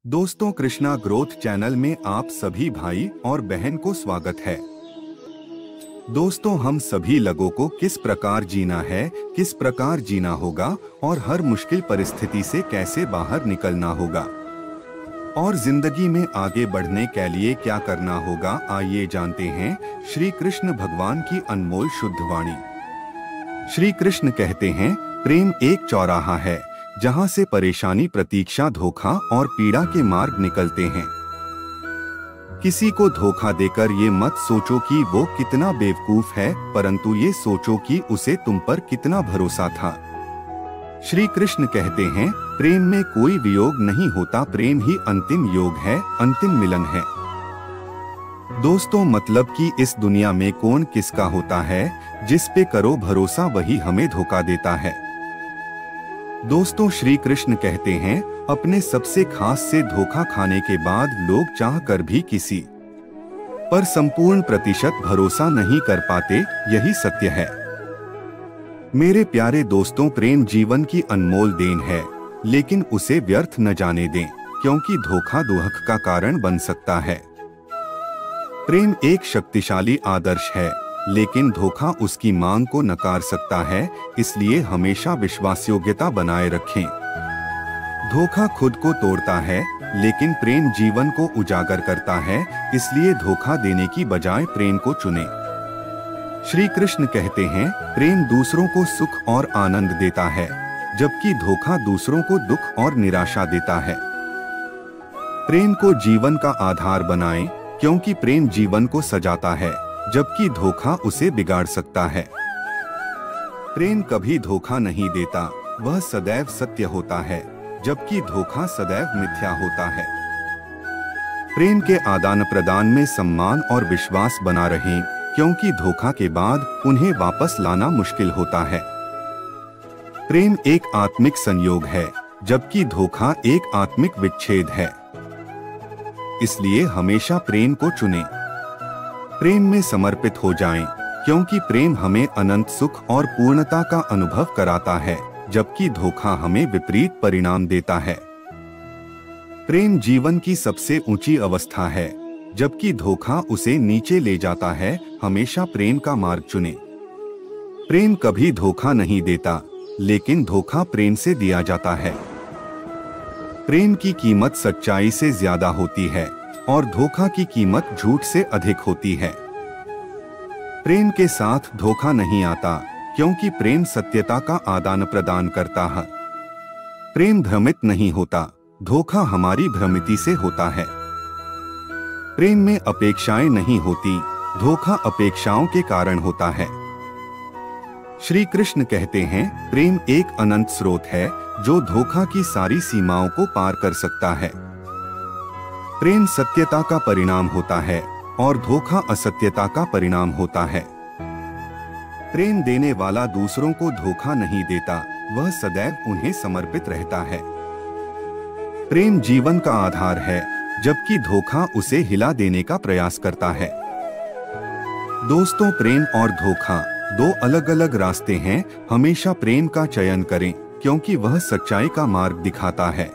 दोस्तों, Krishna growth channel में आप सभी भाई और बहन को स्वागत है। दोस्तों, हम सभी लोगों को किस प्रकार जीना है, किस प्रकार जीना होगा और हर मुश्किल परिस्थिति से कैसे बाहर निकलना होगा और जिंदगी में आगे बढ़ने के लिए क्या करना होगा, आइए जानते हैं श्री कृष्ण भगवान की अनमोल शुद्ध वाणी। श्री कृष्ण कहते हैं, प्रेम एक चौराहा है जहां से परेशानी, प्रतीक्षा, धोखा और पीड़ा के मार्ग निकलते हैं। किसी को धोखा देकर ये मत सोचो कि वो कितना बेवकूफ है, परंतु ये सोचो कि उसे तुम पर कितना भरोसा था। श्री कृष्ण कहते हैं, प्रेम में कोई वियोग नहीं होता, प्रेम ही अंतिम योग है, अंतिम मिलन है। दोस्तों, मतलब कि इस दुनिया में कौन किसका होता है, जिस पे करो भरोसा वही हमें धोखा देता है। दोस्तों, श्री कृष्ण कहते हैं, अपने सबसे खास से धोखा खाने के बाद लोग चाह कर भी किसी पर संपूर्ण प्रतिशत भरोसा नहीं कर पाते, यही सत्य है। मेरे प्यारे दोस्तों, प्रेम जीवन की अनमोल देन है, लेकिन उसे व्यर्थ न जाने दें, क्योंकि धोखा दुख का कारण बन सकता है। प्रेम एक शक्तिशाली आदर्श है, लेकिन धोखा उसकी मांग को नकार सकता है, इसलिए हमेशा विश्वासयोग्यता बनाए रखें। धोखा खुद को तोड़ता है, लेकिन प्रेम जीवन को उजागर करता है, इसलिए धोखा देने की बजाय प्रेम को चुनें। श्री कृष्ण कहते हैं, प्रेम दूसरों को सुख और आनंद देता है, जबकि धोखा दूसरों को दुख और निराशा देता है। प्रेम को जीवन का आधार बनाएं, क्योंकि प्रेम जीवन को सजाता है, जबकि धोखा उसे बिगाड़ सकता है। प्रेम कभी धोखा नहीं देता, वह सदैव सत्य होता है, जबकि धोखा सदैव मिथ्या होता है। प्रेम के आदान प्रदान में सम्मान और विश्वास बना रहे, क्योंकि धोखा के बाद उन्हें वापस लाना मुश्किल होता है। प्रेम एक आत्मिक संयोग है, जबकि धोखा एक आत्मिक विच्छेद है। इसलिए हमेशा प्रेम को चुनें। प्रेम में समर्पित हो जाएं, क्योंकि प्रेम हमें अनंत सुख और पूर्णता का अनुभव कराता है, जबकि धोखा हमें विपरीत परिणाम देता है। प्रेम जीवन की सबसे ऊंची अवस्था है, जबकि धोखा उसे नीचे ले जाता है। हमेशा प्रेम का मार्ग चुनें। प्रेम कभी धोखा नहीं देता, लेकिन धोखा प्रेम से दिया जाता है। प्रेम की कीमत सच्चाई से ज्यादा होती है और धोखा की कीमत झूठ से अधिक होती है। प्रेम के साथ धोखा नहीं आता, क्योंकि प्रेम सत्यता का आदान प्रदान करता है। प्रेम भ्रमित नहीं होता, धोखा हमारी भ्रमिति से होता है। प्रेम में अपेक्षाएं नहीं होती, धोखा अपेक्षाओं के कारण होता है। श्री कृष्ण कहते हैं, प्रेम एक अनंत स्रोत है जो धोखा की सारी सीमाओं को पार कर सकता है। प्रेम सत्यता का परिणाम होता है और धोखा असत्यता का परिणाम होता है। प्रेम देने वाला दूसरों को धोखा नहीं देता, वह सदैव उन्हें समर्पित रहता है। प्रेम जीवन का आधार है, जबकि धोखा उसे हिला देने का प्रयास करता है। दोस्तों, प्रेम और धोखा दो अलग अलग रास्ते हैं। हमेशा प्रेम का चयन करें, क्योंकि वह सच्चाई का मार्ग दिखाता है।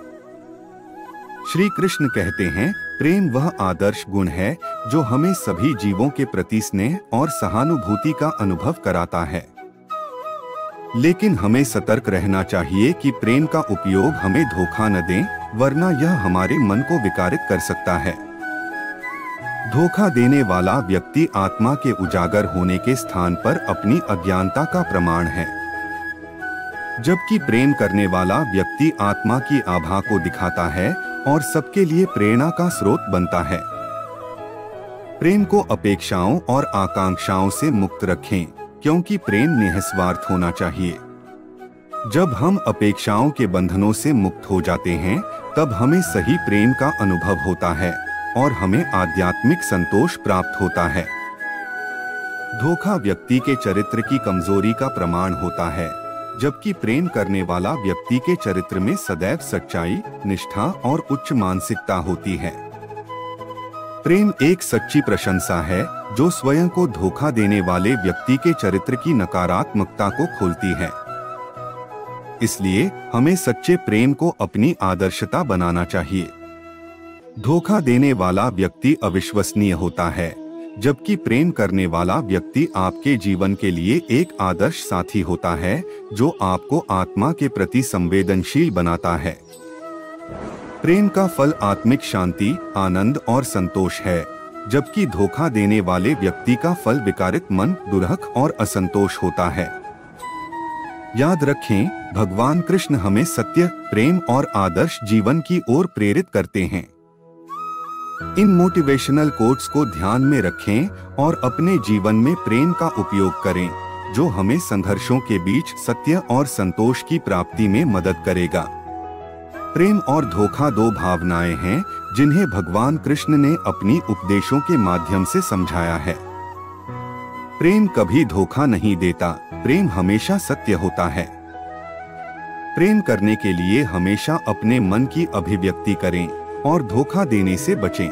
श्री कृष्ण कहते हैं, प्रेम वह आदर्श गुण है जो हमें सभी जीवों के प्रति स्नेह और सहानुभूति का अनुभव कराता है। लेकिन हमें सतर्क रहना चाहिए कि प्रेम का उपयोग हमें धोखा न दें, वरना यह हमारे मन को विकारित कर सकता है। धोखा देने वाला व्यक्ति आत्मा के उजागर होने के स्थान पर अपनी अज्ञानता का प्रमाण है, जबकि प्रेम करने वाला व्यक्ति आत्मा की आभा को दिखाता है और सबके लिए प्रेरणा का स्रोत बनता है। प्रेम को अपेक्षाओं और आकांक्षाओं से मुक्त रखें, क्योंकि प्रेम निस्वार्थ होना चाहिए। जब हम अपेक्षाओं के बंधनों से मुक्त हो जाते हैं, तब हमें सही प्रेम का अनुभव होता है और हमें आध्यात्मिक संतोष प्राप्त होता है। धोखा व्यक्ति के चरित्र की कमजोरी का प्रमाण होता है, जबकि प्रेम करने वाला व्यक्ति के चरित्र में सदैव सच्चाई, निष्ठा और उच्च मानसिकता होती है। प्रेम एक सच्ची प्रशंसा है जो स्वयं को धोखा देने वाले व्यक्ति के चरित्र की नकारात्मकता को खोलती है। इसलिए हमें सच्चे प्रेम को अपनी आदर्शता बनाना चाहिए। धोखा देने वाला व्यक्ति अविश्वसनीय होता है, जबकि प्रेम करने वाला व्यक्ति आपके जीवन के लिए एक आदर्श साथी होता है जो आपको आत्मा के प्रति संवेदनशील बनाता है। प्रेम का फल आत्मिक शांति, आनंद और संतोष है, जबकि धोखा देने वाले व्यक्ति का फल विकारित मन, दुर्हक और असंतोष होता है। याद रखें, भगवान कृष्ण हमें सत्य, प्रेम और आदर्श जीवन की ओर प्रेरित करते हैं। इन मोटिवेशनल कोट्स को ध्यान में रखें और अपने जीवन में प्रेम का उपयोग करें, जो हमें संघर्षों के बीच सत्य और संतोष की प्राप्ति में मदद करेगा। प्रेम और धोखा दो भावनाएं हैं जिन्हें भगवान कृष्ण ने अपनी उपदेशों के माध्यम से समझाया है। प्रेम कभी धोखा नहीं देता, प्रेम हमेशा सत्य होता है। प्रेम करने के लिए हमेशा अपने मन की अभिव्यक्ति करें और धोखा देने से बचें।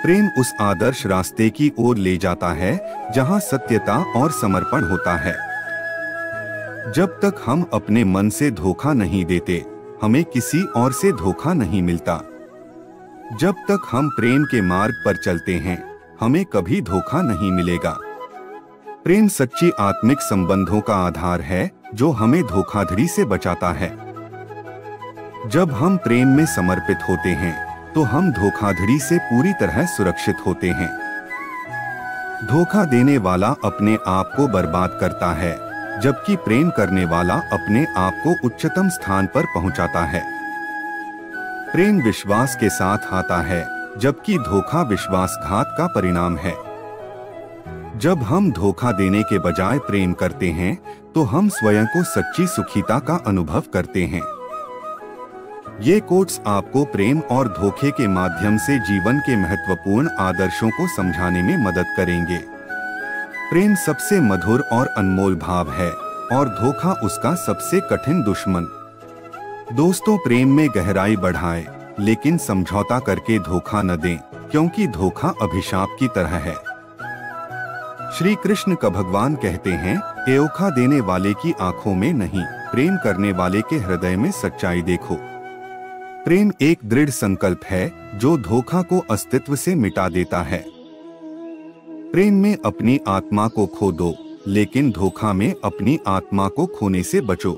प्रेम उस आदर्श रास्ते की ओर ले जाता है जहां सत्यता और समर्पण होता है। जब तक हम अपने मन से धोखा नहीं देते, हमें किसी और से धोखा नहीं मिलता। जब तक हम प्रेम के मार्ग पर चलते हैं, हमें कभी धोखा नहीं मिलेगा। प्रेम सच्ची आत्मिक संबंधों का आधार है जो हमें धोखाधड़ी से बचाता है। जब हम प्रेम में समर्पित होते हैं, तो हम धोखाधड़ी से पूरी तरह सुरक्षित होते हैं। धोखा देने वाला अपने आप को बर्बाद करता है, जबकि प्रेम करने वाला अपने आप को उच्चतम स्थान पर पहुंचाता है। प्रेम विश्वास के साथ आता है, जबकि धोखा विश्वासघात का परिणाम है। जब हम धोखा देने के बजाय प्रेम करते हैं, तो हम स्वयं को सच्ची सुखीता का अनुभव करते हैं। ये कोट्स आपको प्रेम और धोखे के माध्यम से जीवन के महत्वपूर्ण आदर्शों को समझाने में मदद करेंगे। प्रेम सबसे मधुर और अनमोल भाव है और धोखा उसका सबसे कठिन दुश्मन। दोस्तों, प्रेम में गहराई बढ़ाएं, लेकिन समझौता करके धोखा न दें, क्योंकि धोखा अभिशाप की तरह है। श्री कृष्ण का भगवान कहते हैं, धोखा देने वाले की आंखों में नहीं, प्रेम करने वाले के हृदय में सच्चाई देखो। प्रेम एक दृढ़ संकल्प है जो धोखा को अस्तित्व से मिटा देता है। प्रेम में अपनी आत्मा को खो दो, लेकिन धोखा में अपनी आत्मा को खोने से बचो।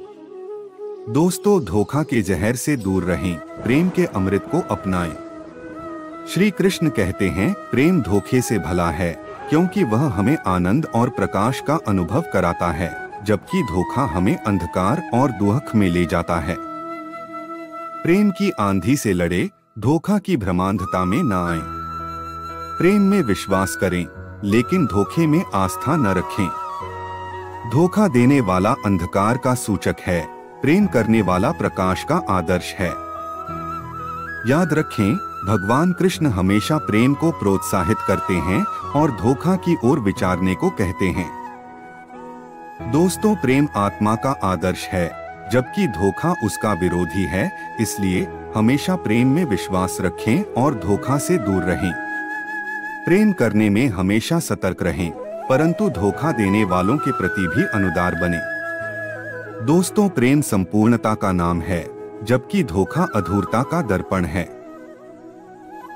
दोस्तों, धोखा के जहर से दूर रहें, प्रेम के अमृत को अपनाएं। श्री कृष्ण कहते हैं, प्रेम धोखे से भला है, क्योंकि वह हमें आनंद और प्रकाश का अनुभव कराता है, जबकि धोखा हमें अंधकार और दुख में ले जाता है। प्रेम की आंधी से लड़े, धोखा की भ्रमांधता में न आए। प्रेम में विश्वास करें, लेकिन धोखे में आस्था न रखें। धोखा देने वाला अंधकार का सूचक है, प्रेम करने वाला प्रकाश का आदर्श है। याद रखें, भगवान कृष्ण हमेशा प्रेम को प्रोत्साहित करते हैं और धोखा की ओर विचारने को कहते हैं। दोस्तों, प्रेम आत्मा का आदर्श है, जबकि धोखा उसका विरोधी है। इसलिए हमेशा प्रेम में विश्वास रखें और धोखा से दूर रहें। प्रेम करने में हमेशा सतर्क रहें, परंतु धोखा देने वालों के प्रति भी अनुदार बने। दोस्तों, प्रेम संपूर्णता का नाम है, जबकि धोखा अधूरता का दर्पण है।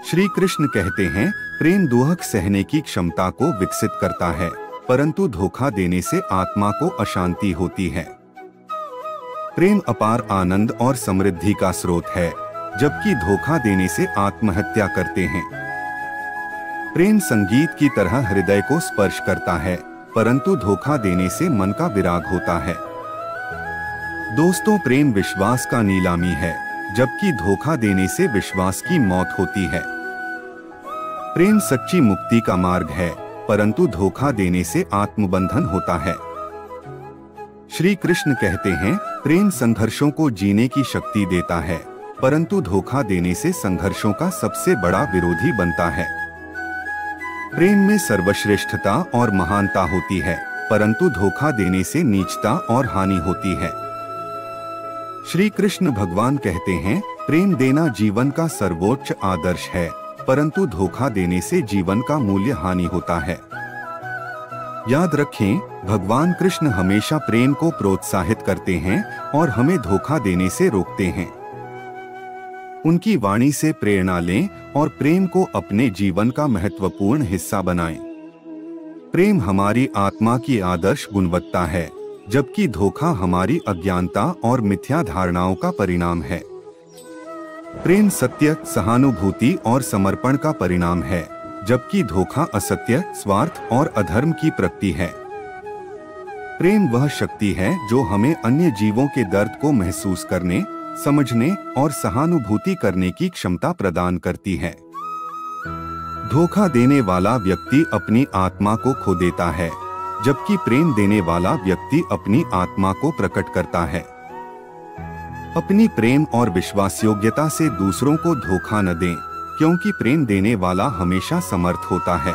श्री कृष्ण कहते हैं, प्रेम दुख सहने की क्षमता को विकसित करता है, परंतु धोखा देने से आत्मा को अशांति होती है। प्रेम अपार आनंद और समृद्धि का स्रोत है, जबकि धोखा देने से आत्महत्या करते हैं। प्रेम संगीत की तरह हृदय को स्पर्श करता है, परंतु धोखा देने से मन का विराग होता है। दोस्तों, प्रेम विश्वास का नीलामी है, जबकि धोखा देने से विश्वास की मौत होती है। प्रेम सच्ची मुक्ति का मार्ग है, परंतु धोखा देने से आत्मबंधन होता है। श्री कृष्ण कहते हैं, प्रेम संघर्षों को जीने की शक्ति देता है, परंतु धोखा देने से संघर्षों का सबसे बड़ा विरोधी बनता है। प्रेम में सर्वश्रेष्ठता और महानता होती है, परंतु धोखा देने से नीचता और हानि होती है। श्री कृष्ण भगवान कहते हैं, प्रेम देना जीवन का सर्वोच्च आदर्श है, परंतु धोखा देने से जीवन का मूल्य हानि होता है। याद रखें, भगवान कृष्ण हमेशा प्रेम को प्रोत्साहित करते हैं और हमें धोखा देने से रोकते हैं। उनकी वाणी से प्रेरणा लें और प्रेम को अपने जीवन का महत्वपूर्ण हिस्सा बनाएं। प्रेम हमारी आत्मा की आदर्श गुणवत्ता है, जबकि धोखा हमारी अज्ञानता और मिथ्या धारणाओं का परिणाम है। प्रेम सत्य, सहानुभूति और समर्पण का परिणाम है, जबकि धोखा असत्य, स्वार्थ और अधर्म की प्रकृति है। प्रेम वह शक्ति है जो हमें अन्य जीवों के दर्द को महसूस करने, समझने और सहानुभूति करने की क्षमता प्रदान करती है। धोखा देने वाला व्यक्ति अपनी आत्मा को खो देता है, जबकि प्रेम देने वाला व्यक्ति अपनी आत्मा को प्रकट करता है। अपनी प्रेम और विश्वासयोग्यता से दूसरों को धोखा न दें, क्योंकि प्रेम देने वाला हमेशा समर्थ होता है।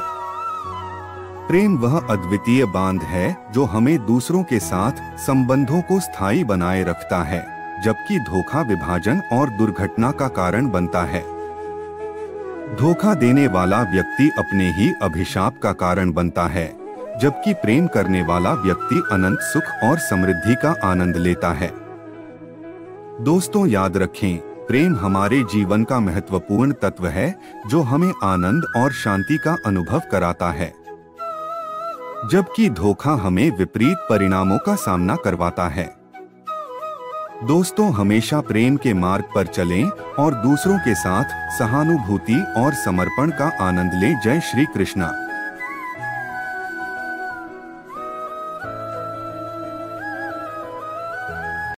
प्रेम वह अद्वितीय बांध है जो हमें दूसरों के साथ संबंधों को स्थायी बनाए रखता है, जबकि धोखा विभाजन और दुर्घटना का कारण बनता है। धोखा देने वाला व्यक्ति अपने ही अभिशाप का कारण बनता है, जबकि प्रेम करने वाला व्यक्ति अनंत सुख और समृद्धि का आनंद लेता है। दोस्तों, याद रखें, प्रेम हमारे जीवन का महत्वपूर्ण तत्व है जो हमें आनंद और शांति का अनुभव कराता है, जबकि धोखा हमें विपरीत परिणामों का सामना करवाता है। दोस्तों, हमेशा प्रेम के मार्ग पर चलें और दूसरों के साथ सहानुभूति और समर्पण का आनंद लें। जय श्री कृष्णा।